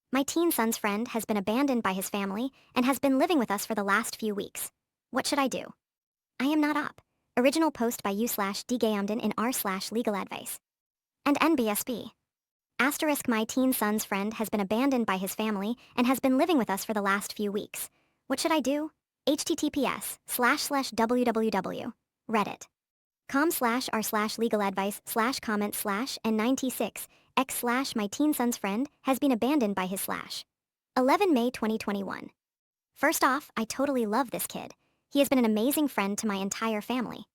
My teen son's friend has been abandoned by his family and has been living with us for the last few weeks. What should I do? I am not up. Original post by u/dgayamden in r/legal advice. And NBSB. Asterisk my teen son's friend has been abandoned by his family and has been living with us for the last few weeks. What should I do? https://www. Reddit. com/r/legal advice /comment /n96 x/ my teen son's friend has been abandoned by his / 11 May 2021. First off, I totally love this kid. He has been an amazing friend to my entire family.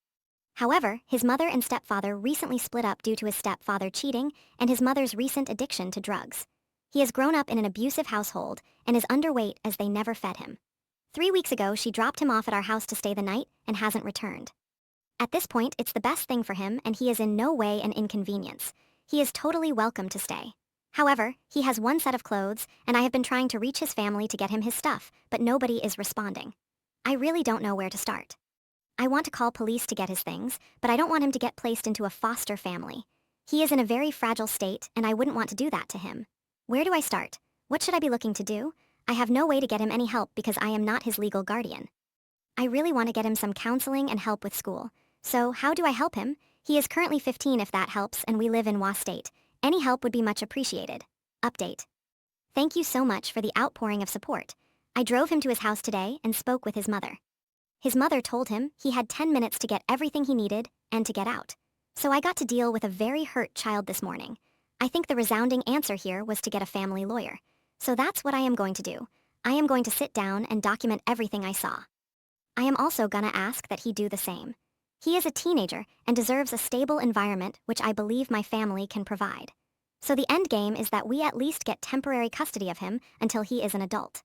However, his mother and stepfather recently split up due to his stepfather cheating and his mother's recent addiction to drugs. He has grown up in an abusive household and is underweight as they never fed him. 3 weeks ago, she dropped him off at our house to stay the night and hasn't returned. At this point, it's the best thing for him and he is in no way an inconvenience. He is totally welcome to stay. However, he has one set of clothes and I have been trying to reach his family to get him his stuff, but nobody is responding. I really don't know where to start. I want to call police to get his things, but I don't want him to get placed into a foster family. He is in a very fragile state and I wouldn't want to do that to him. Where do I start? What should I be looking to do? I have no way to get him any help because I am not his legal guardian. I really want to get him some counseling and help with school. So, how do I help him? He is currently 15 if that helps and we live in Wa State. Any help would be much appreciated. Update. Thank you so much for the outpouring of support. I drove him to his house today and spoke with his mother. His mother told him he had 10 minutes to get everything he needed and to get out. So I got to deal with a very hurt child this morning. I think the resounding answer here was to get a family lawyer. So that's what I am going to do. I am going to sit down and document everything I saw. I am also gonna ask that he do the same. He is a teenager and deserves a stable environment which I believe my family can provide. So the end game is that we at least get temporary custody of him until he is an adult.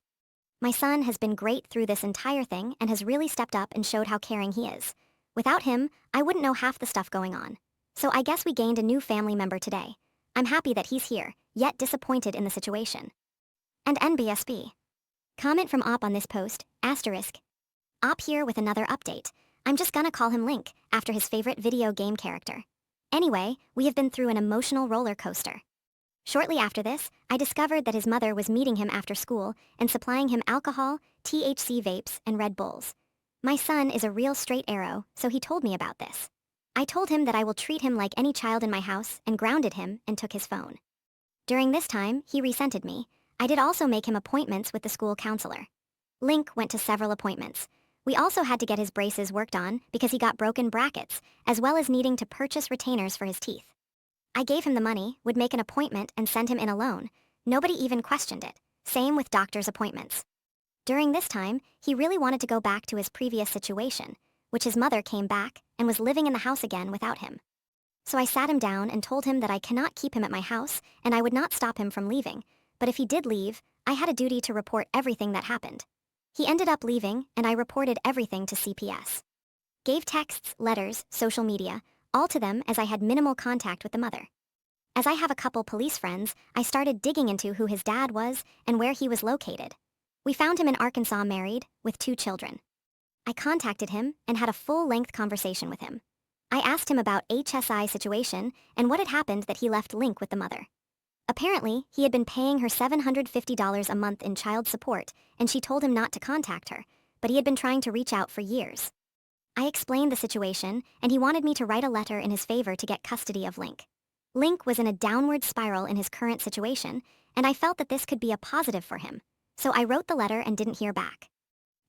My son has been great through this entire thing and has really stepped up and showed how caring he is. Without him, I wouldn't know half the stuff going on. So I guess we gained a new family member today. I'm happy that he's here, yet disappointed in the situation. And NBSB. Comment from Op on this post, asterisk. Op here with another update. I'm just gonna call him Link, after his favorite video game character. Anyway, we have been through an emotional roller coaster. Shortly after this, I discovered that his mother was meeting him after school and supplying him alcohol, THC vapes, and Red Bulls. My son is a real straight arrow, so he told me about this. I told him that I will treat him like any child in my house and grounded him and took his phone. During this time, he resented me. I did also make him appointments with the school counselor. Link went to several appointments. We also had to get his braces worked on because he got broken brackets, as well as needing to purchase retainers for his teeth. I gave him the money, would make an appointment, and send him in alone. Nobody even questioned it. Same with doctor's appointments. During this time, he really wanted to go back to his previous situation, which his mother came back and was living in the house again without him. So I sat him down and told him that I cannot keep him at my house and I would not stop him from leaving, but if he did leave, I had a duty to report everything that happened. He ended up leaving, and I reported everything to CPS. Gave texts, letters, social media, all to them as I had minimal contact with the mother. As I have a couple police friends, I started digging into who his dad was and where he was located. We found him in Arkansas married, with 2 children. I contacted him and had a full-length conversation with him. I asked him about HSI situation and what had happened that he left Link with the mother. Apparently, he had been paying her $750 a month in child support, and she told him not to contact her, but he had been trying to reach out for years. I explained the situation, and he wanted me to write a letter in his favor to get custody of Link. Link was in a downward spiral in his current situation, and I felt that this could be a positive for him, so I wrote the letter and didn't hear back.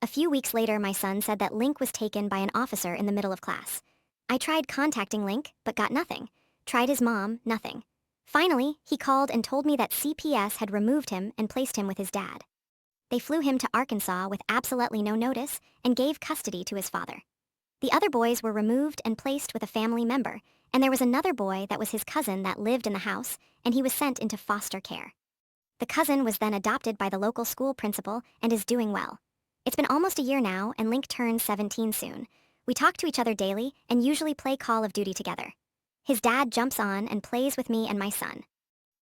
A few weeks later, my son said that Link was taken by an officer in the middle of class. I tried contacting Link, but got nothing. Tried his mom, nothing. Finally, he called and told me that CPS had removed him and placed him with his dad. They flew him to Arkansas with absolutely no notice and gave custody to his father. The other boys were removed and placed with a family member, and there was another boy that was his cousin that lived in the house, and he was sent into foster care. The cousin was then adopted by the local school principal and is doing well. It's been almost a year now, and Link turns 17 soon. We talk to each other daily and usually play Call of Duty together. His dad jumps on and plays with me and my son.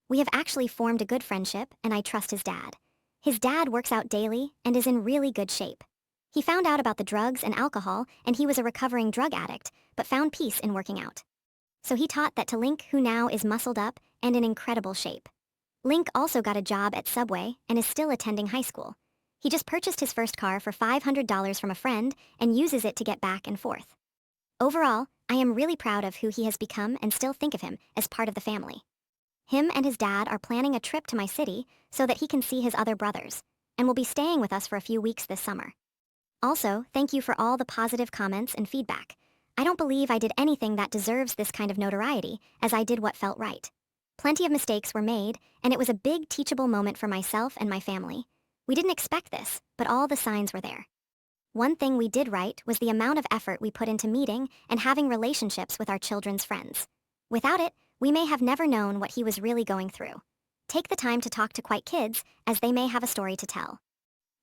We have actually formed a good friendship, and I trust his dad. His dad works out daily and is in really good shape. He found out about the drugs and alcohol, and he was a recovering drug addict, but found peace in working out. So he taught that to Link, who now is muscled up and in incredible shape. Link also got a job at Subway and is still attending high school. He just purchased his first car for $500 from a friend and uses it to get back and forth. Overall, I am really proud of who he has become and still think of him as part of the family. Him and his dad are planning a trip to my city so that he can see his other brothers, and will be staying with us for a few weeks this summer. Also, thank you for all the positive comments and feedback. I don't believe I did anything that deserves this kind of notoriety, as I did what felt right. Plenty of mistakes were made, and it was a big teachable moment for myself and my family. We didn't expect this, but all the signs were there. One thing we did right was the amount of effort we put into meeting and having relationships with our children's friends. Without it, we may have never known what he was really going through. Take the time to talk to Quite Kids, as they may have a story to tell.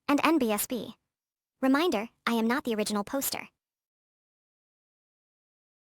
And NBSB. Reminder, I am not the original poster.